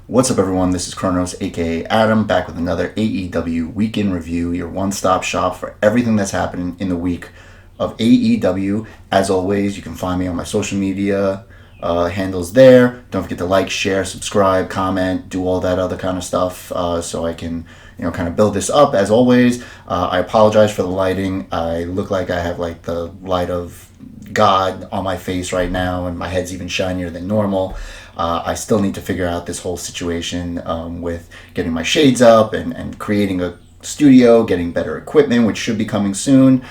What's up, everyone? This is Kronos, aka Adam, back with another AEW Week in Review, your one-stop shop for everything that's happening in the week of AEW. As always, you can find me on my social media handles there. Don't forget to like, share, subscribe, comment, do all that other kind of stuff so I can, kind of build this up. As always, I apologize for the lighting. I look like I have like the light of God on my face right now, and my head's even shinier than normal. I still need to figure out this whole situation with getting my shades up and creating a studio, getting better equipment, which should be coming soon.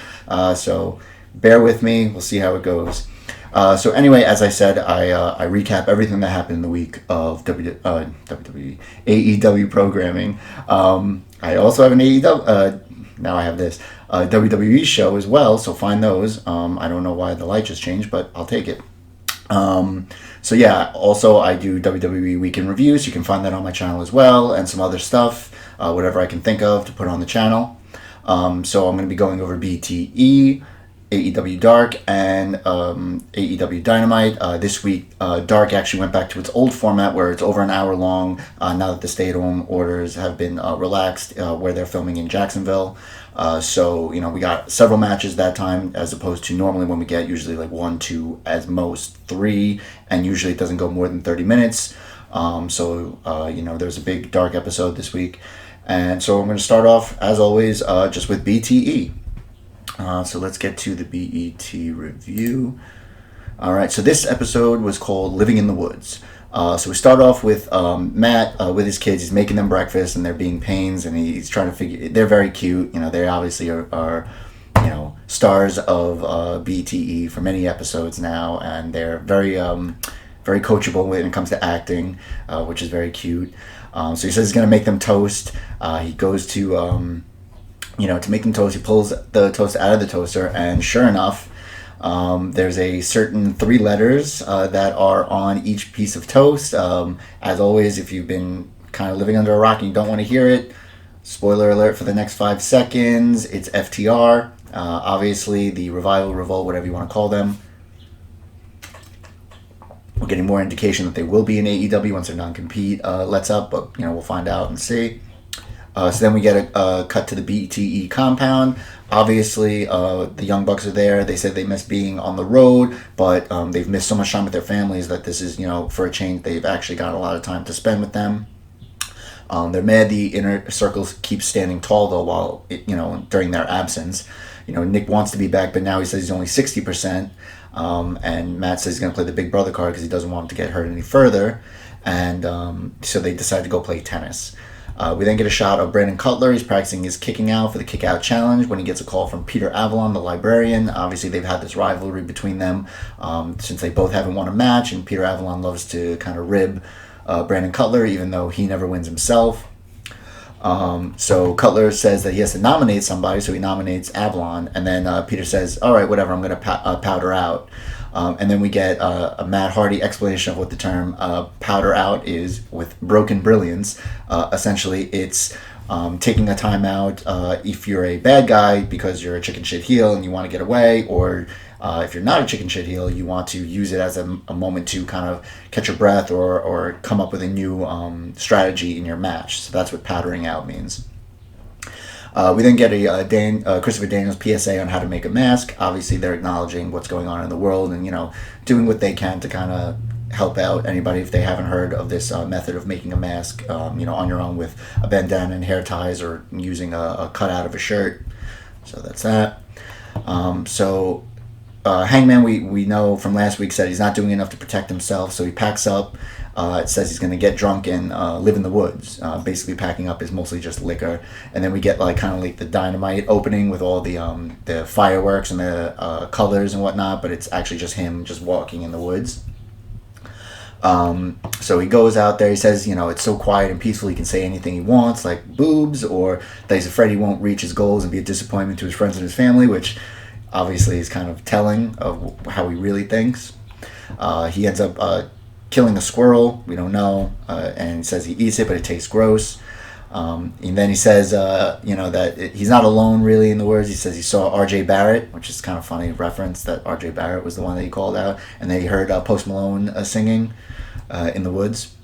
So bear with me. We'll see how it goes. So anyway, as I said, I recap everything that happened in the week of WWE, AEW programming. I also have an AEW, now I have this, WWE show as well, so find those. I don't know why the light just changed, but I'll take it. So yeah, also I do WWE Week in Reviews. You can find that on my channel as well, and some other stuff, whatever I can think of to put on the channel. So I'm going to be going over BTE, AEW Dark, and AEW Dynamite. This week, Dark actually went back to its old format where it's over an hour long, now that the stay-at-home orders have been relaxed, where they're filming in Jacksonville. So we got several matches that time, as opposed to normally when we get usually like 1, 2, at most 3, and usually it doesn't go more than 30 minutes. There's a big Dark episode this week. And so I'm going to start off, as always, just with BTE. So let's get to the BET review. All right, so this episode was called Living in the Woods. So we start off with Matt with his kids. He's making them breakfast, and they're being pains, and he's trying to figure. They're very cute. They obviously are stars of BTE for many episodes now, and they're very coachable when it comes to acting, which is very cute. So he says he's going to make them toast. He goes to to make them toast. He pulls the toast out of the toaster, and sure enough, there's a certain 3 letters that are on each piece of toast. As always, if you've been kind of living under a rock and you don't want to hear it, spoiler alert for the next 5 seconds, it's FTR. Obviously, the Revival, Revolt, whatever you want to call them. We're getting more indication that they will be in AEW once their non-compete lets up, but we'll find out and see. So then we get a cut to the BTE compound. Obviously, the Young Bucks are there. They said they miss being on the road, but they've missed so much time with their families that this is, for a change, they've actually got a lot of time to spend with them. They're mad the inner circle keeps standing tall, though, while, during their absence. Nick wants to be back, but now he says he's only 60%. And Matt says he's going to play the big brother card because he doesn't want him to get hurt any further. And so they decide to go play tennis. We then get a shot of Brandon Cutler. He's practicing his kicking out for the kick out challenge when he gets a call from Peter Avalon, the librarian. Obviously, they've had this rivalry between them since they both haven't won a match, and Peter Avalon loves to kind of rib Brandon Cutler, even though he never wins himself. So Cutler says that he has to nominate somebody, so he nominates Avalon, and then Peter says, all right, whatever, I'm going to powder out. And then we get a Matt Hardy explanation of what the term powder out is with broken brilliance. Essentially, it's taking a timeout if you're a bad guy because you're a chicken shit heel and you want to get away, or if you're not a chicken shit heel, you want to use it as a moment to kind of catch your breath or come up with a new strategy in your match. So that's what powdering out means. We then get a Christopher Daniels PSA on how to make a mask. Obviously, they're acknowledging what's going on in the world and, doing what they can to kind of help out anybody if they haven't heard of this method of making a mask, on your own with a bandana and hair ties or using a cutout of a shirt. So that's that. Hangman, we know from last week, said he's not doing enough to protect himself, so he packs up. It says he's going to get drunk and live in the woods. Basically, packing up is mostly just liquor. And then we get kind of like the Dynamite opening with all the fireworks and the colors and whatnot, but it's actually just him just walking in the woods. So he goes out there. He says, it's so quiet and peaceful he can say anything he wants, like boobs, or that he's afraid he won't reach his goals and be a disappointment to his friends and his family, which obviously is kind of telling of how he really thinks. He ends up killing a squirrel. We don't know. And he says he eats it, but it tastes gross. And then he says, that he's not alone really in the words. He says he saw R.J. Barrett, which is kind of funny reference that R.J. Barrett was the one that he called out. And then he heard Post Malone singing in the woods.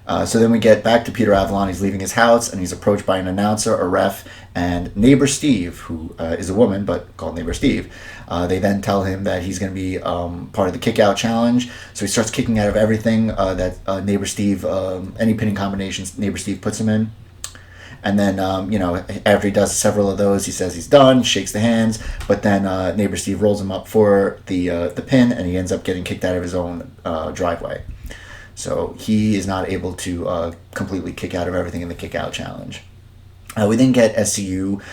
So then we get back to Peter Avalon. He's leaving his house, and he's approached by an announcer, a ref, and Neighbor Steve, who is a woman, but called Neighbor Steve. They then tell him that he's going to be part of the kick-out challenge. So he starts kicking out of everything that Neighbor Steve, any pinning combinations Neighbor Steve puts him in. And then, after he does several of those, he says he's done, shakes the hands, but then Neighbor Steve rolls him up for the pin, and he ends up getting kicked out of his own driveway. So he is not able to completely kick out of everything in the kick-out challenge. We then get SCU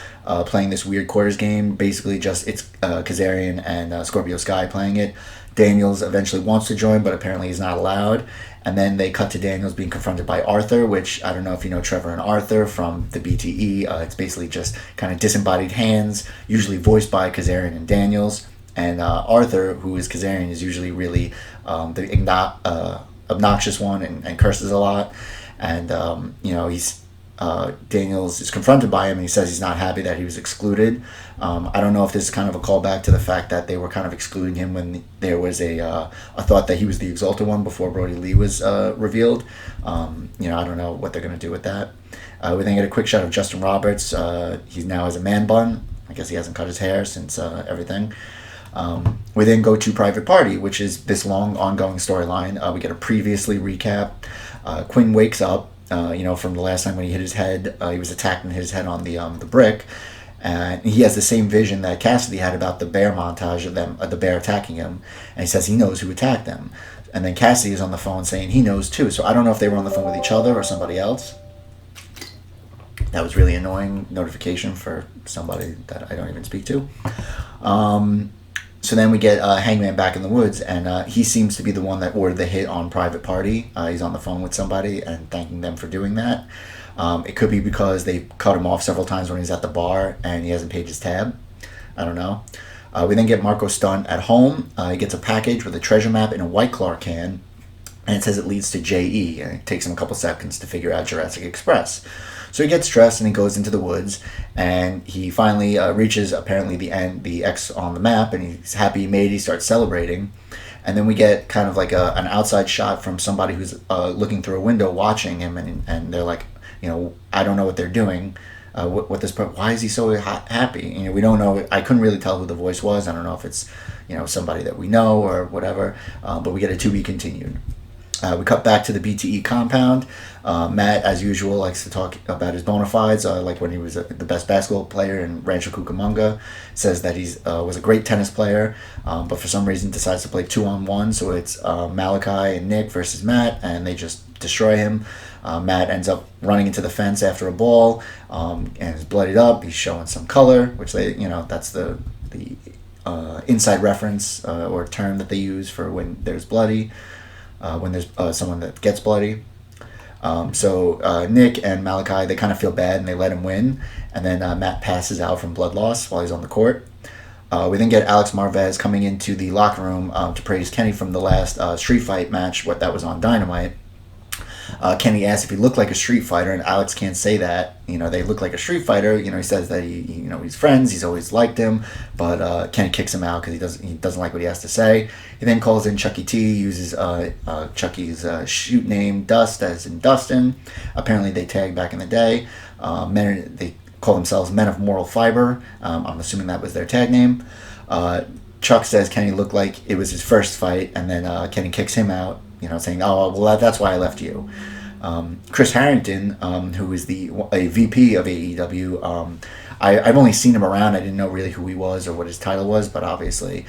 playing this weird quarters game. Basically, just it's Kazarian and Scorpio Sky playing it. Daniels eventually wants to join, but apparently he's not allowed. And then they cut to Daniels being confronted by Arthur, which I don't know if you know Trevor and Arthur from the BTE. It's basically just kind of disembodied hands, usually voiced by Kazarian and Daniels. And Arthur, who is Kazarian, is usually really the obnoxious one and curses a lot. And, he's Daniels is confronted by him, and he says he's not happy that he was excluded. I don't know if this is kind of a callback to the fact that they were kind of excluding him when there was a thought that he was the Exalted One before Brody Lee was revealed. I don't know what they're going to do with that. We then get a quick shot of Justin Roberts. He now has a man bun. I guess he hasn't cut his hair since everything. We then go to Private Party, which is this long ongoing storyline. We get a previously recap. Quinn wakes up, from the last time when he hit his head. He was attacked and hit his head on the brick. And he has the same vision that Cassidy had about the bear montage of them, the bear attacking him. And he says he knows who attacked them. And then Cassidy is on the phone saying he knows too. So I don't know if they were on the phone with each other or somebody else. That was really annoying notification for somebody that I don't even speak to. So then we get Hangman back in the woods, and he seems to be the one that ordered the hit on Private Party. He's on the phone with somebody and thanking them for doing that. It could be because they cut him off several times when he's at the bar and he hasn't paid his tab. I don't know. We then get Marco Stunt at home. He gets a package with a treasure map in a White Claw can, and it says it leads to JE, and it takes him a couple seconds to figure out Jurassic Express. So he gets dressed and he goes into the woods, and he finally reaches apparently the X on the map, and he's happy he made it. He starts celebrating, and then we get kind of like an outside shot from somebody who's looking through a window watching him, and they're like, I don't know what they're doing. Why is he so happy? We don't know. I couldn't really tell who the voice was. I don't know if it's somebody that we know or whatever. But we get a to be continued. We cut back to the BTE compound. Matt, as usual, likes to talk about his bona fides, like when he was the best basketball player in Rancho Cucamonga. Says that he was a great tennis player, but for some reason decides to play 2-on-1. So it's Malachi and Nick versus Matt, and they just destroy him. Matt ends up running into the fence after a ball, and is bloodied up. He's showing some color, which that's the inside reference or term that they use for when there's bloody. When there's someone that gets bloody. So Nick and Malachi, they kind of feel bad and they let him win. And then Matt passes out from blood loss while he's on the court. We then get Alex Marvez coming into the locker room to praise Kenny from the last street fight match, that was on Dynamite. Kenny asks if he looked like a street fighter, and Alex can't say that. They look like a street fighter. He says that he's friends. He's always liked him, but Kenny kicks him out because he doesn't like what he has to say. He then calls in Chucky T, uses Chucky's shoot name Dust as in Dustin. Apparently they tagged back in the day. They call themselves Men of Moral Fiber. I'm assuming that was their tag name. Chuck says Kenny looked like it was his first fight, and then Kenny kicks him out. Saying, oh, well, that's why I left you. Chris Harrington, who is a VP of AEW, I've only seen him around. I didn't know really who he was or what his title was, but obviously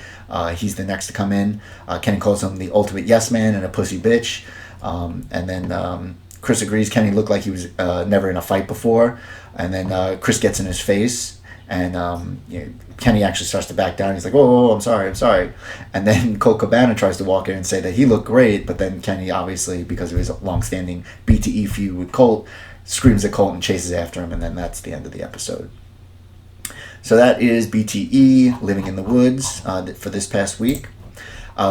he's the next to come in. Kenny calls him the ultimate yes man and a pussy bitch. And then Chris agrees Kenny looked like he was never in a fight before. And then Chris gets in his face. And Kenny actually starts to back down. He's like, "Oh, I'm sorry." And then Colt Cabana tries to walk in and say that he looked great, but then Kenny, obviously, because of his long-standing BTE feud with Colt, screams at Colt and chases after him, and then that's the end of the episode. So that is BTE, Living in the Woods, for this past week.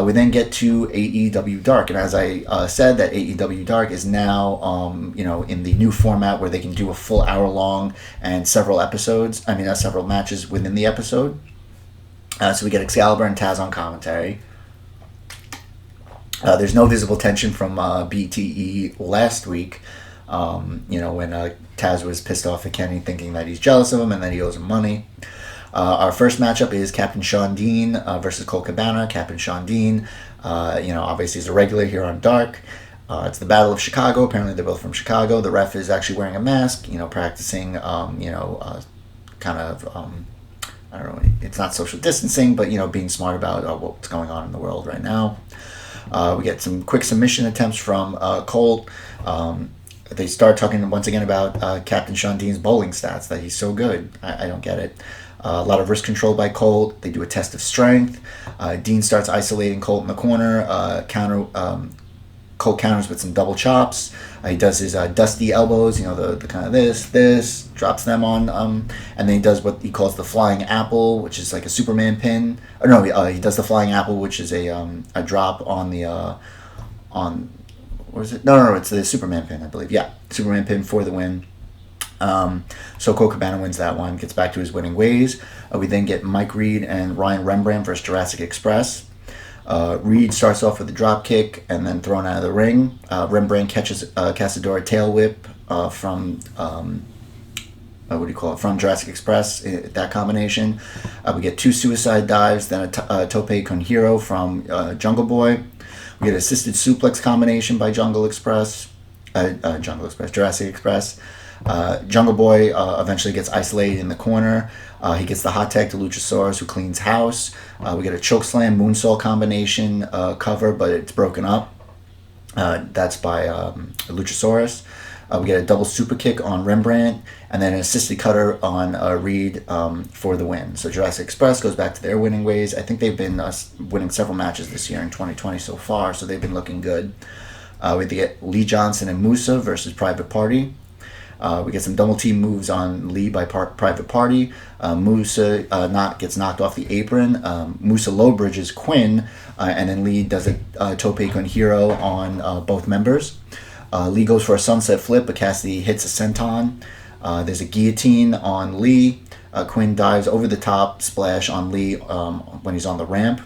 We then get to AEW Dark, and as I said, that AEW Dark is now, in the new format where they can do a full hour-long and several matches within the episode. So we get Excalibur and Taz on commentary. There's no visible tension from BTE last week. When Taz was pissed off at Kenny, thinking that he's jealous of him and that he owes him money. Our first matchup is Captain Sean Dean versus Colt Cabana. Captain Sean Dean, obviously is a regular here on Dark. It's the Battle of Chicago. Apparently they're both from Chicago. The ref is actually wearing a mask, practicing, kind of, I don't know, it's not social distancing, but, being smart about what's going on in the world right now. We get some quick submission attempts from Colt. They start talking once again about Captain Sean Dean's bowling stats, that he's so good. I don't get it. A lot of wrist control by Colt. They do a test of strength. Dean starts isolating Colt in the corner. Colt counters with some double chops. He does his dusty elbows, the kind of this, drops them on, and then he does what he calls the flying apple, which is like a Superman pin. Or no, he does the flying apple, which is a drop on the, what is it? No, it's the Superman pin, I believe. Yeah, Superman pin for the win. So Colt Cabana wins that one, gets back to his winning ways. We then get Mike Reed and Ryan Rembrandt versus Jurassic Express. Reed starts off with a drop kick and then thrown out of the ring. Rembrandt catches Casadora tail whip from from Jurassic Express. That combination. We get 2 suicide dives, then a tope con hero from Jungle Boy. We get assisted suplex combination by Jurassic Express. Jungle Boy eventually gets isolated in the corner. He gets the hot tag to Luchasaurus, who cleans house. We get a chokeslam moonsault combination cover, but it's broken up. That's by Luchasaurus. We get a double super kick on Rembrandt, and then an assisted cutter on Reed for the win. So Jurassic Express goes back to their winning ways. I think they've been winning several matches this year in 2020 so far, so they've been looking good. We get Lee Johnson and Musa versus Private Party. We get some double team moves on Lee by Private Party. Musa gets knocked off the apron. Musa low bridges Quinn, and then Lee does a tope con hero on both members. Lee goes for a sunset flip, but Cassidy hits a senton. There's a guillotine on Lee. Quinn dives over the top splash on Lee when he's on the ramp.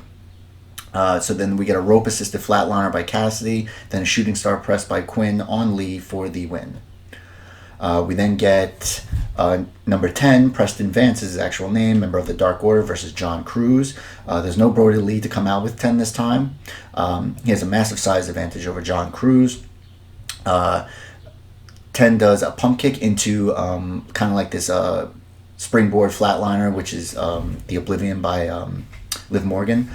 So then we get a rope assisted flatliner by Cassidy, then a shooting star press by Quinn on Lee for the win. We then get number 10, Preston Vance is his actual name, member of the Dark Order, versus John Cruz. There's no Brody Lee to come out with 10 this time. He has a massive size advantage over John Cruz. 10 does a pump kick into kind of like this springboard flatliner, which is the Oblivion by Liv Morgan.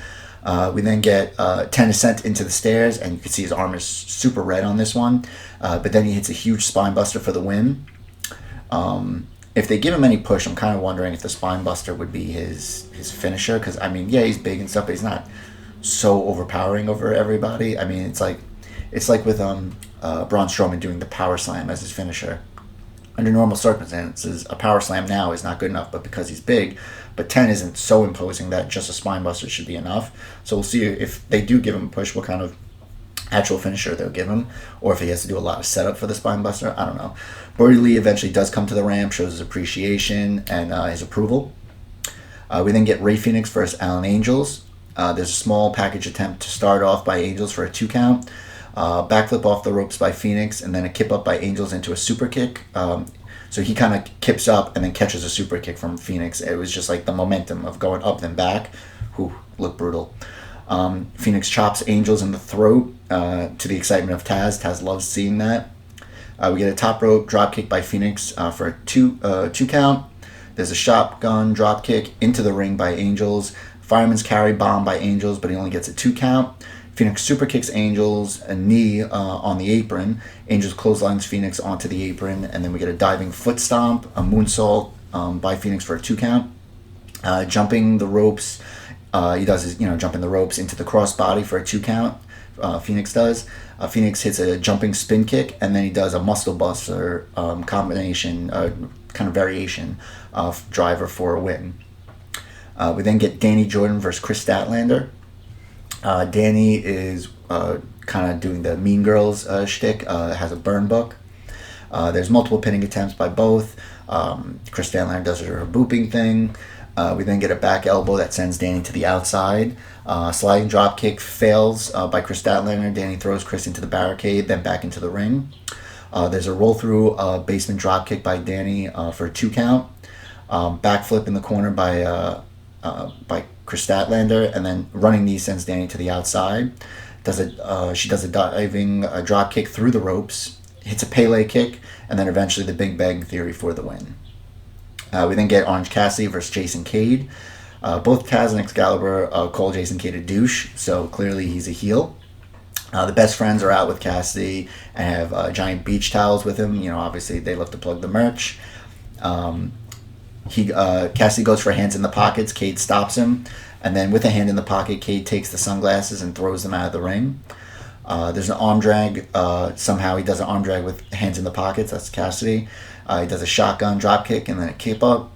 We then get 10 ascent into the stairs, and you can see his arm is super red on this one. But then he hits a huge spine buster for the win. If they give him any push, I'm kind of wondering if the spine buster would be his finisher. Because, I mean, yeah, he's big and stuff, but he's not so overpowering over everybody. I mean, it's like with Braun Strowman doing the power slam as his finisher. Under normal circumstances, a power slam now is not good enough, but because he's big. But 10 isn't so imposing that just a spine buster should be enough. So we'll see if they do give him a push, what kind of actual finisher they'll give him, or if he has to do a lot of setup for the spine buster. I don't know. Brody Lee eventually does come to the ramp, shows his appreciation and his approval. We then get Ray Phoenix versus Alan Angels. There's a small package attempt to start off by Angels for a 2 count. Backflip off the ropes by Phoenix, and then a kip up by Angels into a super kick. So he kind of kips up and then catches a super kick from Phoenix. It was just like the momentum of going up then back. Whew, looked brutal. Phoenix chops Angels in the throat to the excitement of Taz. Taz loves seeing that. We get a top rope drop kick by Phoenix for a 2 count. There's a shotgun drop kick into the ring by Angels. Fireman's carry bomb by Angels, but he only gets a 2 count. Phoenix super kicks Angels, a knee on the apron. Angels clotheslines Phoenix onto the apron, and then we get a diving foot stomp, a moonsault by Phoenix for a 2 count. Jumping the ropes, he does his, jumping the ropes into the crossbody for a 2 count. Phoenix does. Phoenix hits a jumping spin kick, and then he does a muscle buster combination, kind of variation of driver for a win. We then get Danny Jordan versus Chris Statlander. Danny is kind of doing the Mean Girls shtick, has a burn book. There's multiple pinning attempts by both. Chris Statlander does her booping thing. We then get a back elbow that sends Danny to the outside. Sliding drop kick fails by Chris Statlander. Danny throws Chris into the barricade, then back into the ring. There's a roll through basement drop kick by Danny for a 2 count. Backflip in the corner by Chris Statlander, and then running knee sends Danny to the outside. She does a diving drop kick through the ropes, hits a Pele kick, and then eventually the Big Bang Theory for the win. We then get Orange Cassidy versus Jason Cade. Both Kaz and Excalibur call Jason Cade a douche, so clearly he's a heel. The best friends are out with Cassidy and have giant beach towels with him. Obviously they love to plug the merch. Cassidy goes for hands in the pockets. Cade stops him, and then with a hand in the pocket, Cade takes the sunglasses and throws them out of the ring. There's an arm drag. Somehow he does an arm drag with hands in the pockets. That's Cassidy. He does a shotgun drop kick and then a kick up.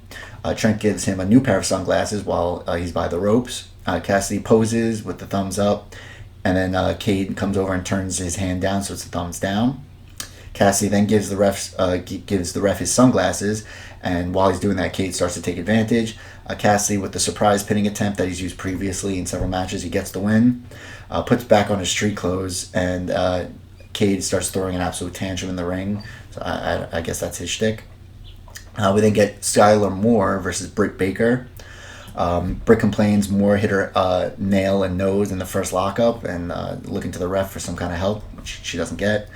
Trent gives him a new pair of sunglasses while he's by the ropes. Cassidy poses with the thumbs up, and then Cade comes over and turns his hand down so it's the thumbs down. Cassidy then gives the ref his sunglasses, and while he's doing that, Cade starts to take advantage. Cassidy, with the surprise pinning attempt that he's used previously in several matches, he gets the win. Puts back on his street clothes, and Cade starts throwing an absolute tantrum in the ring. So I guess that's his shtick. We then get Skylar Moore versus Britt Baker. Britt complains Moore hit her nail and nose in the first lockup, and looking to the ref for some kind of help, which she doesn't get.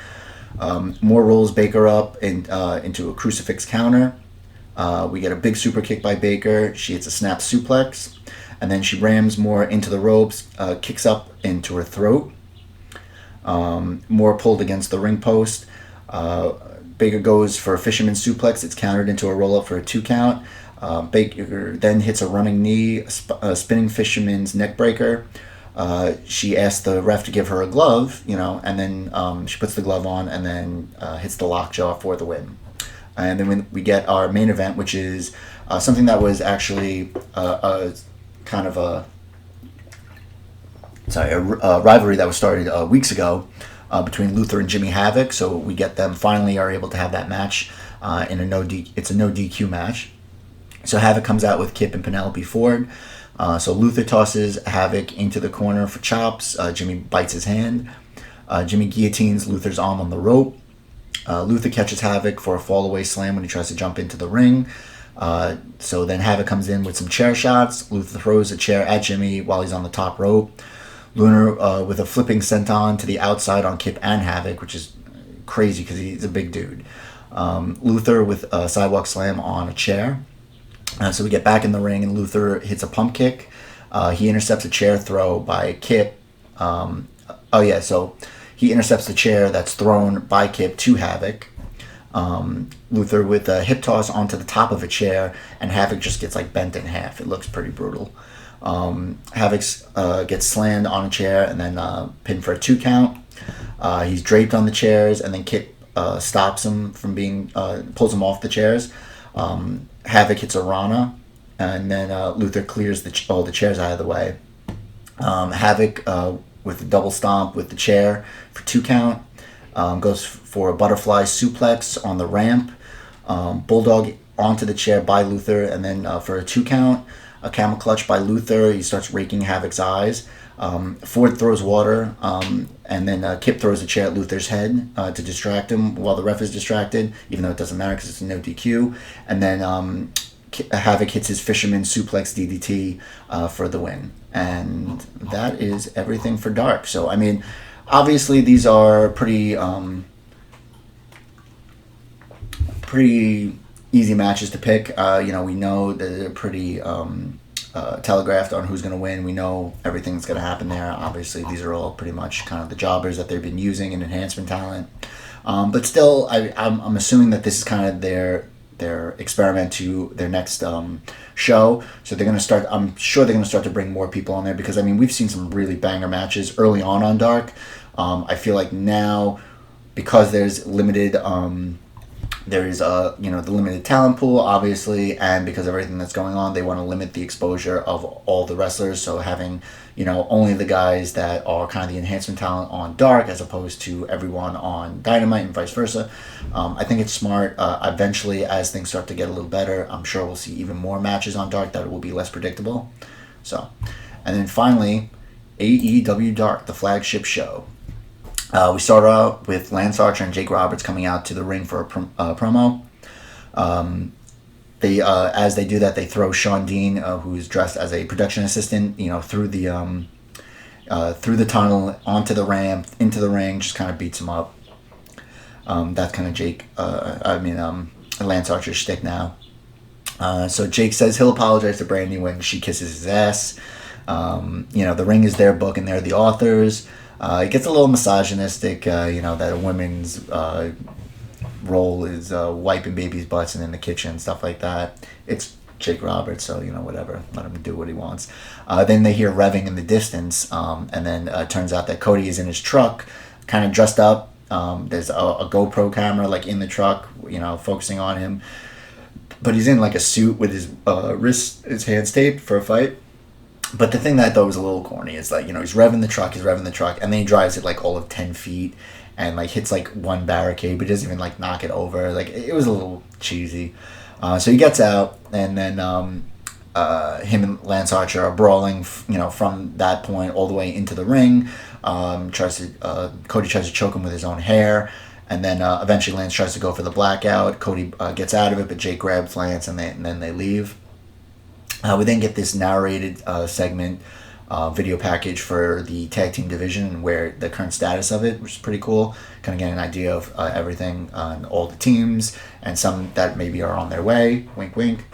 Moore rolls Baker up into a crucifix counter. We get a big super kick by Baker. She hits a snap suplex, and then she rams Moore into the ropes, kicks up into her throat. Moore pulled against the ring post. Baker goes for a fisherman suplex. It's countered into a roll-up for a 2 count. Baker then hits a running knee, a spinning fisherman's neck breaker. She asks the ref to give her a glove, and then she puts the glove on and then hits the lockjaw for the win. And then we get our main event, which is something that was actually a rivalry that was started weeks ago between Luther and Jimmy Havoc. So we get them finally are able to have that match in it's a no DQ match. So Havoc comes out with Kip and Penelope Ford. So Luther tosses Havoc into the corner for chops. Jimmy bites his hand. Jimmy guillotines Luther's arm on the rope. Luther catches Havoc for a fall-away slam when he tries to jump into the ring. So then Havoc comes in with some chair shots. Luther throws a chair at Jimmy while he's on the top rope. Lunar with a flipping senton to the outside on Kip and Havoc, which is crazy because he's a big dude. Luther with a sidewalk slam on a chair. So we get back in the ring, and Luther hits a pump kick. He intercepts a chair throw by Kip. So he intercepts the chair that's thrown by Kip to Havoc. Luther with a hip toss onto the top of a chair, and Havoc just gets bent in half. It looks pretty brutal. Havoc gets slammed on a chair and then pinned for a 2 count. He's draped on the chairs, and then Kip stops him from pulls him off the chairs. Havoc hits a Rana, and then Luther clears all the chairs out of the way. Havoc with a double stomp with the chair for 2 count. Goes for a butterfly suplex on the ramp. Bulldog onto the chair by Luther, and then for a 2 count. A camel clutch by Luther. He starts raking Havoc's eyes. Ford throws water, and then Kip throws a chair at Luther's head to distract him while the ref is distracted, even though it doesn't matter because it's a no DQ. And then Havoc hits his fisherman suplex DDT for the win. And that is everything for Dark. So, obviously these are pretty easy matches to pick. We know that they're pretty telegraphed on who's going to win. We know everything that's going to happen there. Obviously, these are all pretty much kind of the jobbers that they've been using in enhancement talent. But still, I'm assuming that this is kind of their experiment to their next show. So they're going to start. I'm sure they're going to start to bring more people on there because we've seen some really banger matches early on Dark. I feel like now, because there's limited There is the limited talent pool, obviously, and because of everything that's going on, they want to limit the exposure of all the wrestlers. So having only the guys that are kind of the enhancement talent on Dark, as opposed to everyone on Dynamite and vice versa. I think it's smart. Eventually, as things start to get a little better, I'm sure we'll see even more matches on Dark that will be less predictable. So, and then finally, AEW Dark, the flagship show. We start out with Lance Archer and Jake Roberts coming out to the ring for a promo. As they do that, they throw Sean Dean, who's dressed as a production assistant, through the tunnel onto the ramp into the ring. Just kind of beats him up. That's kind of Lance Archer's shtick now. So Jake says he'll apologize to Brandy when she kisses his ass. The ring is their book and they're the authors. It gets a little misogynistic, that a woman's role is wiping babies' butts and in the kitchen, stuff like that. It's Jake Roberts, so, whatever. Let him do what he wants. Then they hear revving in the distance, and then it turns out that Cody is in his truck, kind of dressed up. There's a GoPro camera, in the truck, focusing on him. But he's in, a suit with his hands taped for a fight. But the thing that I thought was a little corny is he's revving the truck, and then he drives it all of 10 feet and hits one barricade, but doesn't even knock it over. It was a little cheesy. So he gets out, and then him and Lance Archer are brawling, from that point all the way into the ring. Cody tries to choke him with his own hair, and then eventually Lance tries to go for the blackout. Cody gets out of it, but Jake grabs Lance, and then they leave. We then get this narrated segment video package for the tag team division and where the current status of it, which is pretty cool. Kind of get an idea of everything on all the teams and some that maybe are on their way. Wink, wink.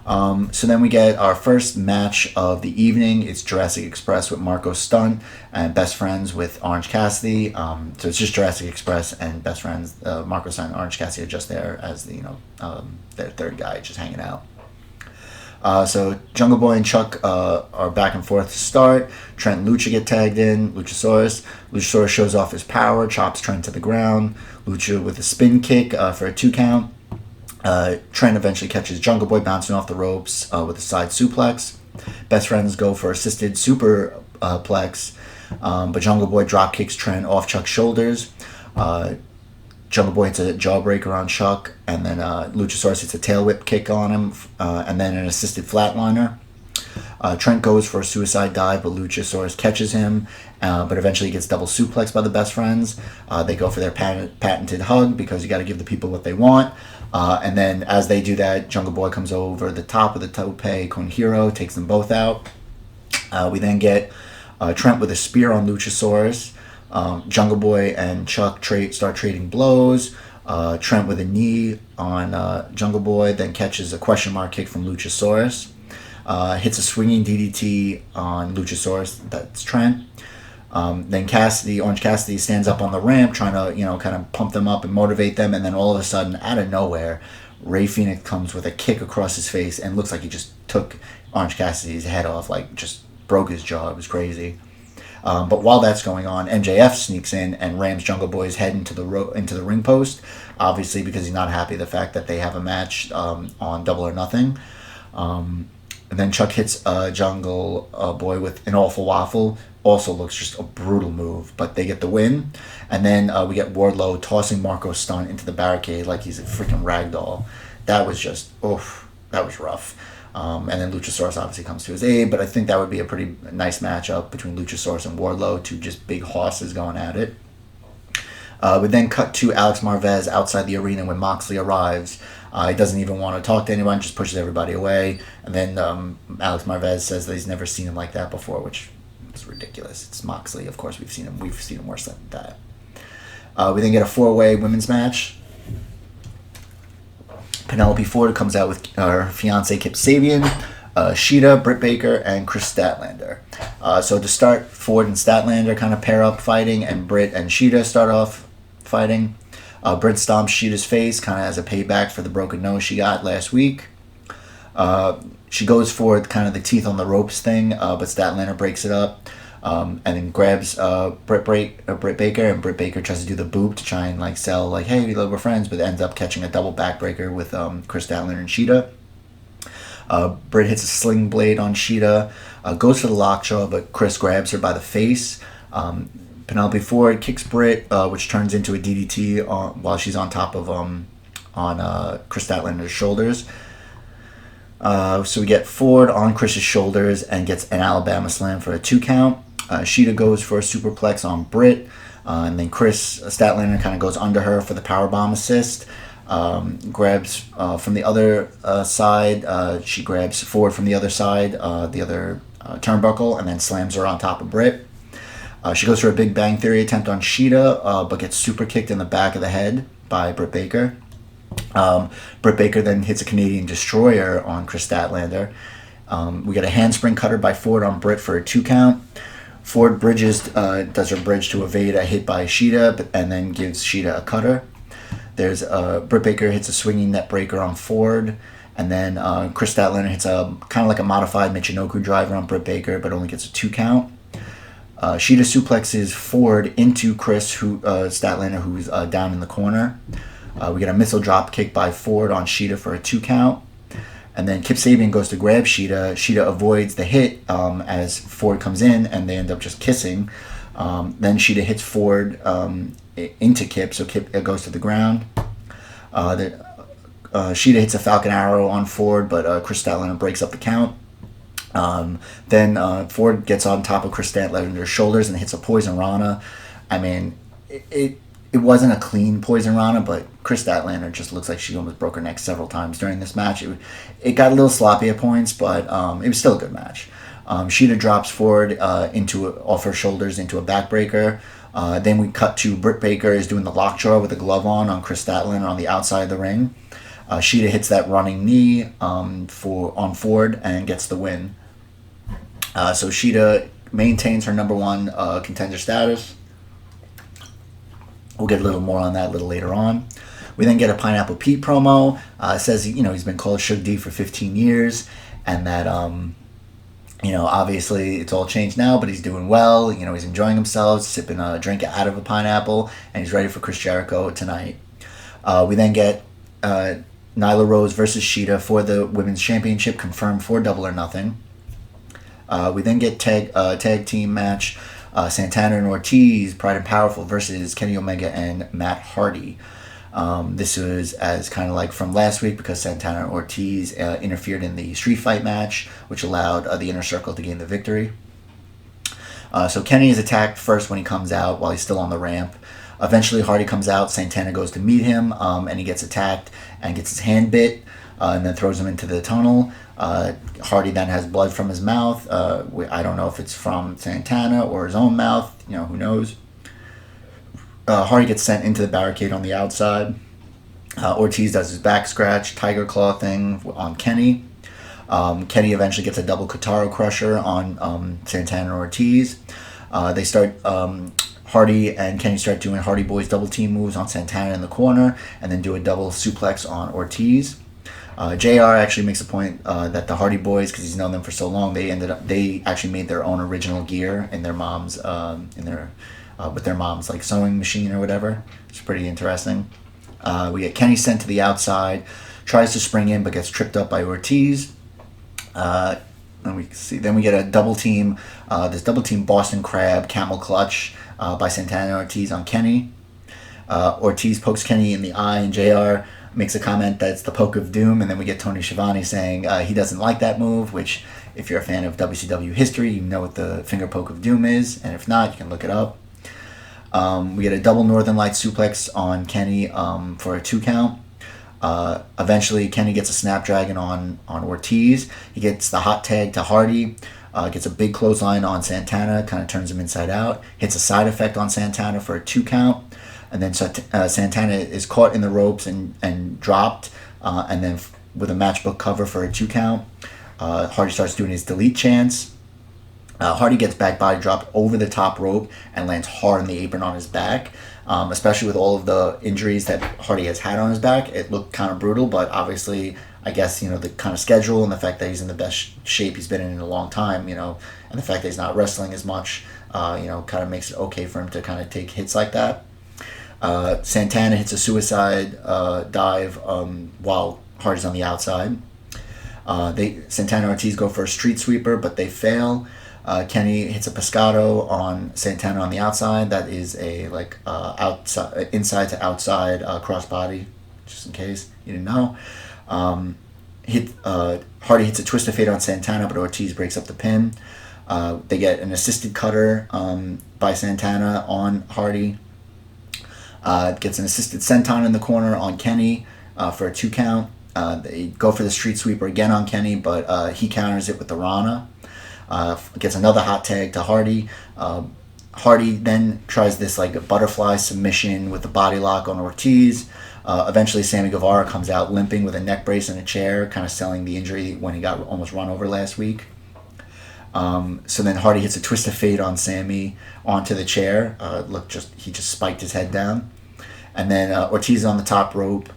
So then we get our first match of the evening. It's Jurassic Express with Marco Stunt and Best Friends with Orange Cassidy. So it's just Jurassic Express and Best Friends. Marco Stunt and Orange Cassidy are just there as their third guy, just hanging out. So Jungle Boy and Chuck are back and forth to start. Trent and Lucha get tagged in. Luchasaurus shows off his power, chops Trent to the ground. Lucha with a spin kick for a 2 count. Trent eventually catches Jungle Boy bouncing off the ropes with a side suplex. Best Friends go for assisted superplex, but Jungle Boy drop kicks Trent off Chuck's shoulders. Jungle Boy hits a jawbreaker on Chuck, and then Luchasaurus hits a tail whip kick on him, and then an assisted flatliner. Trent goes for a suicide dive, but Luchasaurus catches him, but eventually gets double suplexed by the Best Friends. They go for their patented hug because you got to give the people what they want. And then as they do that, Jungle Boy comes over the top of the tope con hero, takes them both out. We then get Trent with a spear on Luchasaurus. Jungle Boy and Chuck start trading blows. Trent with a knee on Jungle Boy, then catches a question mark kick from Luchasaurus. Hits a swinging DDT on Luchasaurus, that's Trent. Then Orange Cassidy stands up on the ramp trying to, kind of pump them up and motivate them, and then all of a sudden, out of nowhere, Rey Fenix comes with a kick across his face and looks like he just took Orange Cassidy's head off, just broke his jaw. It was crazy. But while that's going on, MJF sneaks in and rams Jungle Boy's head into the ring post, obviously because he's not happy the fact that they have a match on Double or Nothing. And then Chuck hits Jungle Boy with an awful waffle. Also looks just a brutal move, but they get the win. And then we get Wardlow tossing Marco Stunt into the barricade like he's a freaking ragdoll. That was just, that was rough. And then Luchasaurus obviously comes to his aid, but I think that would be a pretty nice matchup between Luchasaurus and Wardlow, two just big horses going at it. We then cut to Alex Marvez outside the arena when Moxley arrives. He doesn't even want to talk to anyone, just pushes everybody away. And then Alex Marvez says that he's never seen him like that before, which is ridiculous. It's Moxley, of course. We've seen him worse than that. We then get a 4-way women's match. Penelope Ford comes out with her fiance Kip Sabian, Sheeta, Britt Baker, and Chris Statlander. So to start, Ford and Statlander kind of pair up fighting, and Britt and Sheeta start off fighting. Britt stomps Sheeta's face, kind of as a payback for the broken nose she got last week. She goes for kind of the teeth on the ropes thing, but Statlander breaks it up. and then grabs Britt Baker, and Britt Baker tries to do the boop to try and like sell like, hey, we're friends, but ends up catching a double backbreaker with Chris Statlander and Sheeta. Britt hits a sling blade on Sheeta, goes for the lockjaw, but Chris grabs her by the face. Penelope Ford kicks Britt, which turns into a DDT while she's on top of Chris Statlander's shoulders. So we get Ford on Chris's shoulders and gets an Alabama slam for a 2 count. Sheeta goes for a superplex on Britt, and then Chris Statlander kind of goes under her for the powerbomb assist. Grabs from the other side. She grabs Ford from the other side, the other turnbuckle, and then slams her on top of Britt. She goes for a Big Bang Theory attempt on Sheeta, but gets super kicked in the back of the head by Britt Baker. Britt Baker then hits a Canadian Destroyer on Chris Statlander. We get a handspring cutter by Ford on Britt for a 2 count. Ford does her bridge to evade a hit by Sheeta, and then gives Sheeta a cutter. There's Britt Baker hits a swinging net breaker on Ford, and then Chris Statlander hits a kind of like a modified Michinoku driver on Britt Baker, but only gets a 2 count. Sheeta suplexes Ford into Chris Statlander, who's down in the corner. We get a missile drop kick by Ford on Sheeta for a 2 count. And then Kip Sabian goes to grab Sheeta. Sheeta avoids the hit as Ford comes in, and they end up just kissing. Then Sheeta hits Ford into Kip, so Kip goes to the ground. Sheeta hits a Falcon Arrow on Ford, but Chris Statlander breaks up the count. Then Ford gets on top of Chris Statlander's shoulders and hits a Poison Rana. I mean, it wasn't a clean Poison Rana, but Chris Statlander just looks like she almost broke her neck several times during this match. It got a little sloppy at points, but it was still a good match. Sheeta drops Ford off her shoulders into a backbreaker. Then we cut to Britt Baker is doing the lockjaw with a glove on Chris Statlander on the outside of the ring. Sheeta hits that running knee on Ford and gets the win. So Sheeta maintains her number 1 contender status. We'll get a little more on that a little later on. We then get a Pineapple Pete promo. Says he's been called Suge D for 15 years, and that obviously it's all changed now, but he's doing well. He's enjoying himself, sipping a drink out of a pineapple, and he's ready for Chris Jericho tonight. We then get Nyla Rose versus Sheeta for the Women's Championship, confirmed for Double or Nothing. We then get tag team match. Santana and Ortiz, Pride and Powerful versus Kenny Omega and Matt Hardy. This was as kind of like from last week because Santana and Ortiz interfered in the street fight match, which allowed the Inner Circle to gain the victory. So Kenny is attacked first when he comes out while he's still on the ramp. Eventually Hardy comes out, Santana goes to meet him, and he gets attacked and gets his hand bit, and then throws him into the tunnel. Hardy then has blood from his mouth. I don't know if it's from Santana or his own mouth. Who knows. Hardy gets sent into the barricade on the outside. Ortiz does his back scratch, tiger claw thing on Kenny. Kenny eventually gets a double Kotaro crusher on Santana and Ortiz. Hardy and Kenny start doing Hardy Boys double team moves on Santana in the corner, and then do a double suplex on Ortiz. JR actually makes a point that the Hardy Boys, because he's known them for so long, they actually made their own original gear in their mom's with their mom's like sewing machine or whatever. It's pretty interesting. We get Kenny sent to the outside, tries to spring in but gets tripped up by Ortiz. Then we get a double team. This double team Boston Crab camel clutch by Santana and Ortiz on Kenny. Ortiz pokes Kenny in the eye, and JR makes a comment that it's the poke of doom, and then we get Tony Schiavone saying he doesn't like that move, which if you're a fan of WCW history, you know what the finger poke of doom is, and if not, you can look it up. We get a double Northern Lights suplex on Kenny for a 2 count. Eventually, Kenny gets a Snapdragon on Ortiz. He gets the hot tag to Hardy, gets a big clothesline on Santana, kind of turns him inside out, hits a side effect on Santana for a 2 count. And then Santana is caught in the ropes and dropped, and then with a matchbook cover for a 2 count. Hardy starts doing his delete chants. Hardy gets back body dropped over the top rope and lands hard on the apron on his back. Especially with all of the injuries that Hardy has had on his back, it looked kind of brutal. But obviously, I guess the kind of schedule and the fact that he's in the best shape he's been in a long time, and the fact that he's not wrestling as much, kind of makes it okay for him to kind of take hits like that. Santana hits a suicide dive while Hardy's on the outside. Santana and Ortiz go for a street sweeper, but they fail. Kenny hits a pescado on Santana on the outside. That is a outside, inside to outside crossbody, just in case you didn't know. Hardy hits a twist of fate on Santana, but Ortiz breaks up the pin. They get an assisted cutter by Santana on Hardy. Gets an assisted senton in the corner on Kenny for a 2 count. They go for the street sweeper again on Kenny, but he counters it with the Rana. Gets another hot tag to Hardy. Hardy then tries this butterfly submission with the body lock on Ortiz. Eventually, Sammy Guevara comes out limping with a neck brace and a chair, kind of selling the injury when he got almost run over last week. So then Hardy hits a twist of fate on Sammy onto the chair. He just spiked his head down. And then Ortiz is on the top rope.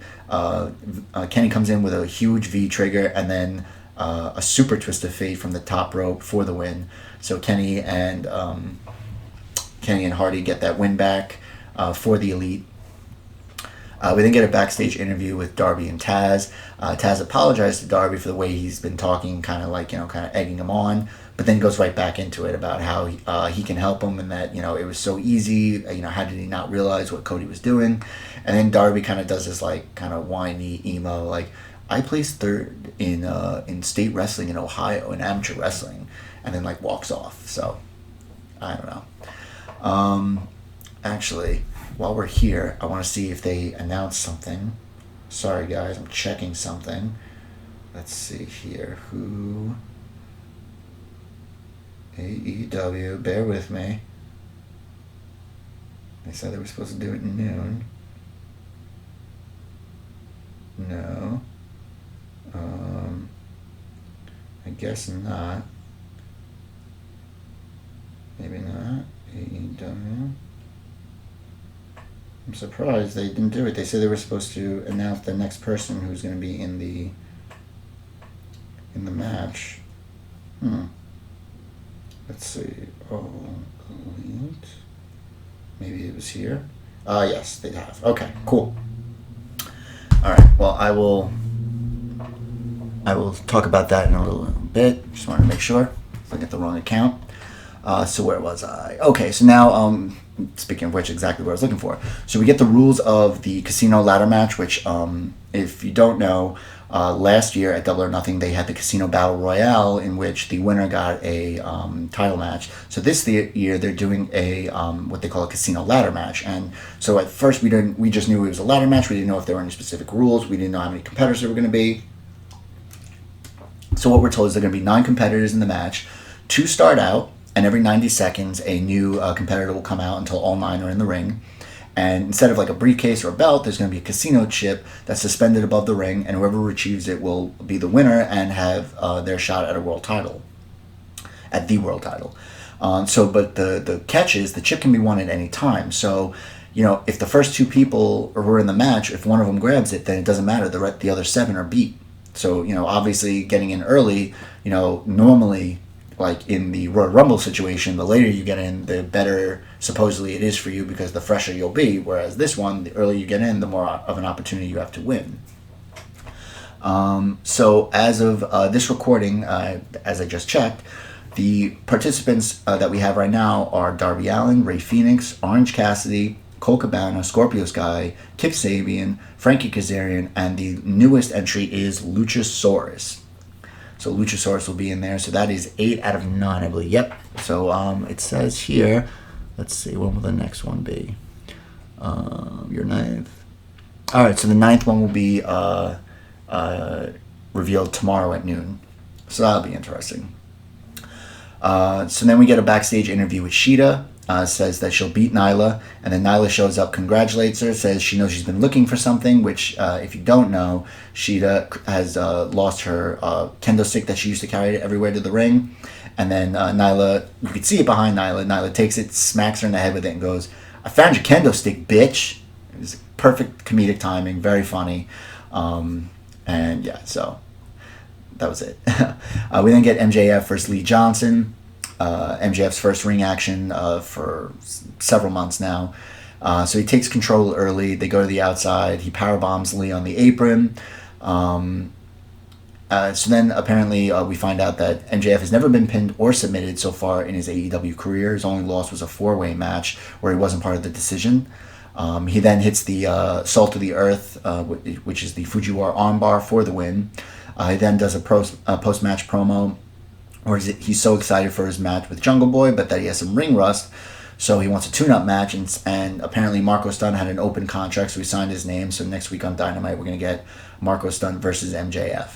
Kenny comes in with a huge V trigger and then a super twist of fate from the top rope for the win. So Kenny and Hardy get that win back for the Elite. We then get a backstage interview with Darby and Taz. Taz apologized to Darby for the way he's been talking, kind of egging him on, but then goes right back into it about how he can help him and that it was so easy. How did he not realize what Cody was doing? And then Darby kind of does this kind of whiny emo I placed third in state wrestling in Ohio in amateur wrestling, and then walks off. So I don't know. Actually, while we're here, I want to see if they announced something. Sorry guys, I'm checking something. Let's see here. Who? AEW, bear with me. They said they were supposed to do it at noon. No. I guess not. Maybe not. AEW. I'm surprised they didn't do it. They said they were supposed to announce the next person who's going to be in the match. Let's see. Oh, Elite. Maybe it was here. Yes, they have. Okay, cool. All right. Well, I will talk about that in a little bit. Just wanted to make sure if I get the wrong account. So where was I? Okay, so now, speaking of which, exactly what I was looking for. So we get the rules of the casino ladder match, which, if you don't know, last year at Double or Nothing, they had the Casino Battle Royale in which the winner got a title match. So this year they're doing a what they call a casino ladder match. And so at first we just knew it was a ladder match. We didn't know if there were any specific rules. We didn't know how many competitors there were going to be. So what we're told is there are going to be 9 competitors in the match. 2 start out, and every 90 seconds a new competitor will come out until all 9 are in the ring. And instead of a briefcase or a belt, there's going to be a casino chip that's suspended above the ring, and whoever retrieves it will be the winner and have their shot at the world title. But the catch is the chip can be won at any time. So, if the first 2 people who are in the match, if one of them grabs it, then it doesn't matter. The other 7 are beat. So, obviously getting in early, normally, in the Royal Rumble situation, the later you get in, the better supposedly it is for you because the fresher you'll be. Whereas this one, the earlier you get in, the more of an opportunity you have to win. So as of this recording, as I just checked, the participants that we have right now are Darby Allin, Ray Phoenix, Orange Cassidy, Cole Cabana, Scorpio Sky, Kip Sabian, Frankie Kazarian, and the newest entry is Luchasaurus. So Luchasaurus will be in there. So that is 8 out of 9, I believe. Yep. So it says here, let's see, when will the next one be? Your 9th. All right, so the 9th one will be revealed tomorrow at noon. So that'll be interesting. So then we get a backstage interview with Sheeta. Says that she'll beat Nyla, and then Nyla shows up, congratulates her, says she knows she's been looking for something, which, if you don't know, Sheeta has lost her kendo stick that she used to carry everywhere to the ring, And then Nyla, you could see it behind Nyla. Nyla takes it, smacks her in the head with it, and goes, "I found your kendo stick, bitch." It was perfect comedic timing, very funny. And yeah, so that was it. We then get MJF versus Lee Johnson. MJF's first ring action for several months now. So he takes control early. They go to the outside. He powerbombs Lee on the apron. So then apparently we find out that MJF has never been pinned or submitted so far in his AEW career. His only loss was a 4-way match where he wasn't part of the decision. He then hits the Salt of the Earth, which is the Fujiwara armbar for the win. He then does a post-match promo where he's so excited for his match with Jungle Boy, but that he has some ring rust. So he wants a tune-up match, and apparently Marco Stunt had an open contract, so he signed his name. So next week on Dynamite, we're going to get Marco Stunt versus MJF.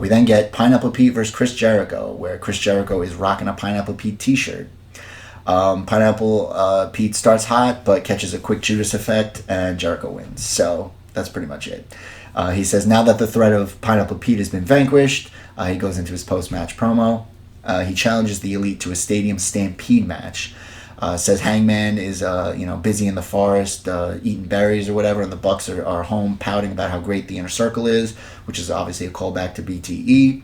We then get Pineapple Pete versus Chris Jericho, where Chris Jericho is rocking a Pineapple Pete t-shirt. Pineapple Pete starts hot, but catches a quick Judas effect, and Jericho wins. So that's pretty much it. He says now that the threat of Pineapple Pete has been vanquished, he goes into his post-match promo. He challenges the Elite to a Stadium Stampede match. Says Hangman is busy in the forest eating berries or whatever, and the Bucks are home pouting about how great the Inner Circle is, which is obviously a callback to BTE.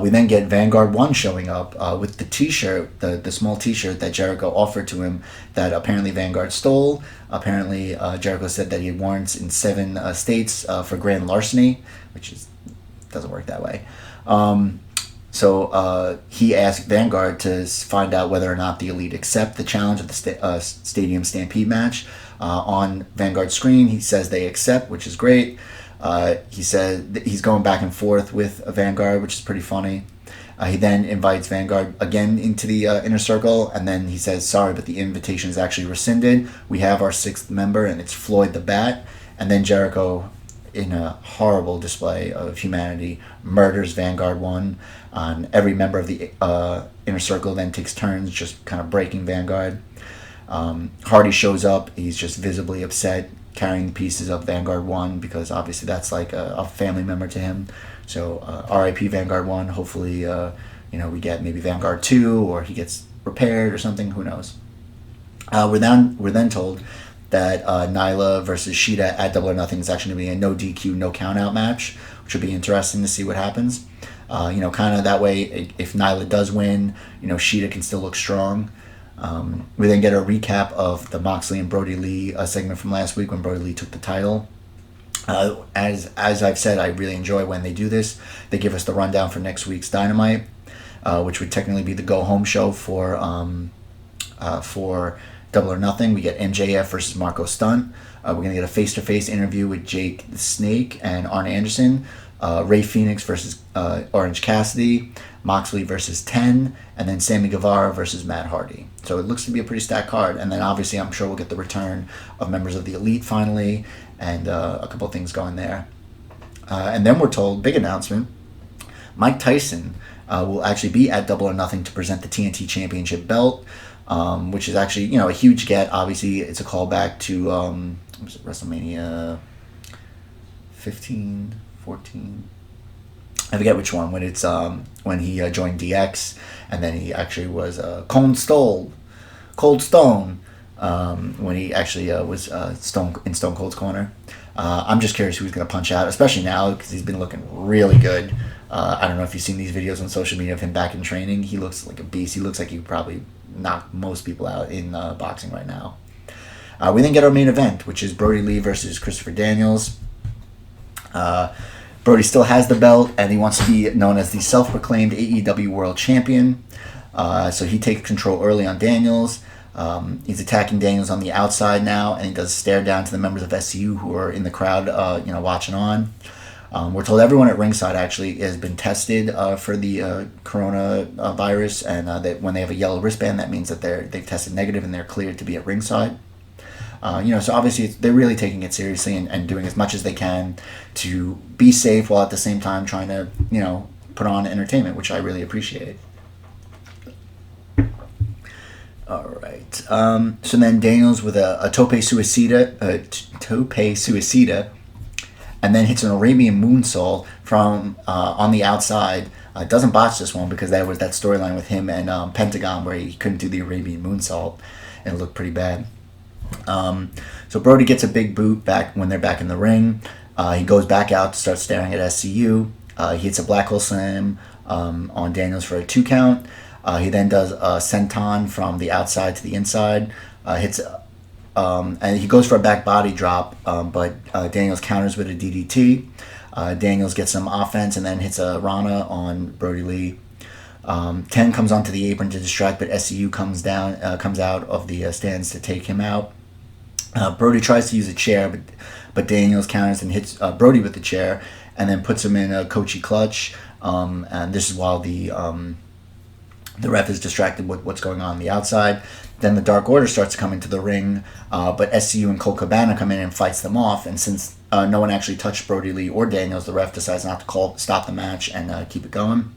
We then get Vanguard 1 showing up with the t-shirt, the small t-shirt that Jericho offered to him that apparently Vanguard stole. Apparently Jericho said that he had warrants in 7 states for grand larceny, which doesn't work that way. So he asked Vanguard to find out whether or not the Elite accept the challenge of the Stadium Stampede match. On Vanguard's screen, he says they accept, which is great. He said he's going back and forth with Vanguard, which is pretty funny. He then invites Vanguard again into the Inner Circle, and then he says, sorry, but the invitation is actually rescinded. We have our 6th member, and it's Floyd the Bat. And then Jericho, in a horrible display of humanity, murders Vanguard 1. And every member of the Inner Circle then takes turns just kind of breaking Vanguard. Hardy shows up. He's just visibly upset, carrying the pieces of Vanguard 1 because obviously that's like a family member to him. So R.I.P. Vanguard 1. Hopefully, we get maybe Vanguard 2 or he gets repaired or something. Who knows? We're then told that Nyla versus Shida at Double or Nothing is actually going to be a no DQ, no count out match, which would be interesting to see what happens. Kind of that way, if Nyla does win, Shida can still look strong. We then get a recap of the Moxley and Brody Lee segment from last week when Brody Lee took the title. As I've said, I really enjoy when they do this. They give us the rundown for next week's Dynamite, which would technically be the go-home show for Double or Nothing. We get MJF versus Marco Stunt. We're going to get a face-to-face interview with Jake the Snake and Arn Anderson. Ray Phoenix versus Orange Cassidy, Moxley versus 10, and then Sammy Guevara versus Matt Hardy. So it looks to be a pretty stacked card. And then obviously I'm sure we'll get the return of members of the Elite finally, and a couple of things going there. And then we're told, big announcement, Mike Tyson will actually be at Double or Nothing to present the TNT Championship belt, which is actually, a huge get. Obviously, it's a callback to WrestleMania 15... 14, I forget which one, when it's when he joined DX, and then he actually was Cold Stone when he actually was in Stone Cold's corner. I'm just curious who he's going to punch out, especially now because he's been looking really good. I don't know if you've seen these videos on social media of him back in training. He looks like a beast. He looks like he would probably knock most people out in boxing right now. We then get our main event, which is Brody Lee versus Christopher Daniels. Brody still has the belt, and he wants to be known as the self-proclaimed AEW World Champion. So he takes control early on Daniels. He's attacking Daniels on the outside now, and he does stare down to the members of SCU who are in the crowd, watching on. We're told everyone at ringside actually has been tested for the coronavirus, and that when they have a yellow wristband, that means that they've tested negative and they're cleared to be at ringside. So obviously they're really taking it seriously and doing as much as they can to be safe while at the same time trying to, put on entertainment, which I really appreciate. All right. So then Daniels with a tope suicida, and then hits an Arabian moonsault from on the outside Doesn't botch this one because there was that storyline with him and Pentagon where he couldn't do the Arabian moonsault, and it looked pretty bad. So Brody gets a big boot back when they're back in the ring. He goes back out to start staring at SCU. He hits a black hole slam on Daniels for a 2 count. He then does a senton from the outside to the inside. And he goes for a back body drop, but Daniels counters with a DDT. Daniels gets some offense and then hits a Rana on Brody Lee. Ten comes onto the apron to distract, but SCU comes out of the stands to take him out. Brody tries to use a chair, but Daniels counters and hits Brody with the chair, and then puts him in a Kochi clutch. And this is while the ref is distracted with what's going on the outside. Then the Dark Order starts to come into the ring, but SCU and Colt Cabana come in and fights them off. And since no one actually touched Brody Lee or Daniels, the ref decides not to stop the match and keep it going.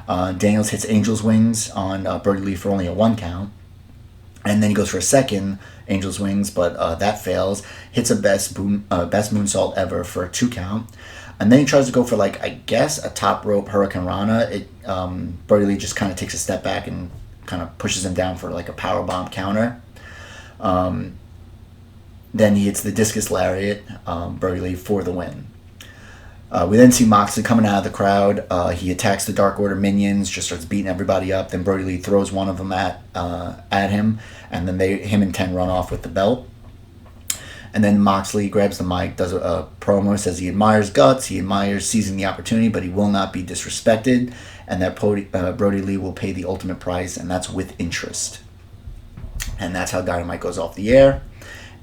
Daniels hits Angel's Wings on Brody Lee for only a 1 count. And then he goes for a second Angel's Wings, but that fails. Hits a best moonsault ever for a 2 count. And then he tries to go for, I guess, a top rope Hurricane Rana. Brody Lee just kind of takes a step back and kind of pushes him down for a powerbomb counter. Then he hits the discus lariat, Brody Lee, for the win. We then see Moxley coming out of the crowd. He attacks the Dark Order minions, just starts beating everybody up. Then Brody Lee throws one of them at him, and then him and Ten run off with the belt. And then Moxley grabs the mic, does a promo, says he admires guts, he admires seizing the opportunity, but he will not be disrespected, and that Brody Lee will pay the ultimate price, and that's with interest. And that's how Dynamite goes off the air.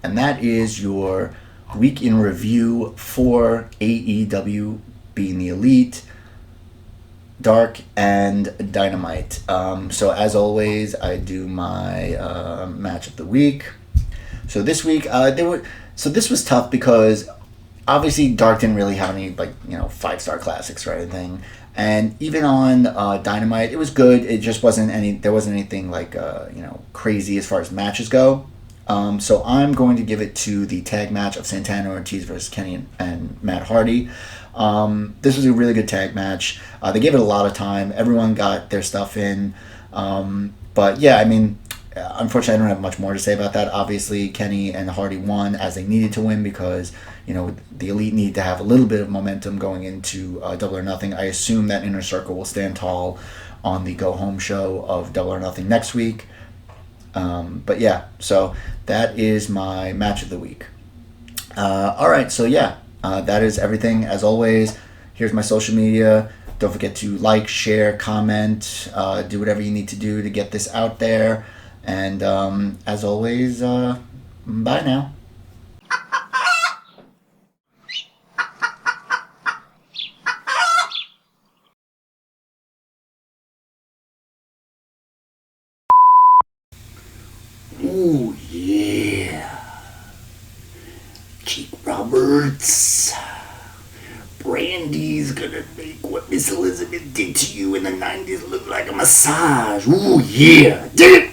And that is your week in review for AEW, being the Elite, Dark, and Dynamite. So as always, I do my match of the week. So this week, this was tough because obviously Dark didn't really have any 5-star classics or anything, and even on Dynamite, it was good. It just wasn't there wasn't anything crazy as far as matches go. So I'm going to give it to the tag match of Santana Ortiz versus Kenny and Matt Hardy. This was a really good tag match. They gave it a lot of time. Everyone got their stuff in. But yeah, unfortunately, I don't have much more to say about that. Obviously, Kenny and Hardy won as they needed to win because, the Elite need to have a little bit of momentum going into Double or Nothing. I assume that Inner Circle will stand tall on the go-home show of Double or Nothing next week. But yeah, so that is my match of the week. Alright, so yeah, that is everything. As always, here's my social media. Don't forget to like, share, comment, do whatever you need to do to get this out there. And as always, bye now. Ooh, yeah. Jake Roberts. Brandy's gonna make what Miss Elizabeth did to you in the 90s look like a massage. Ooh, yeah. Did it!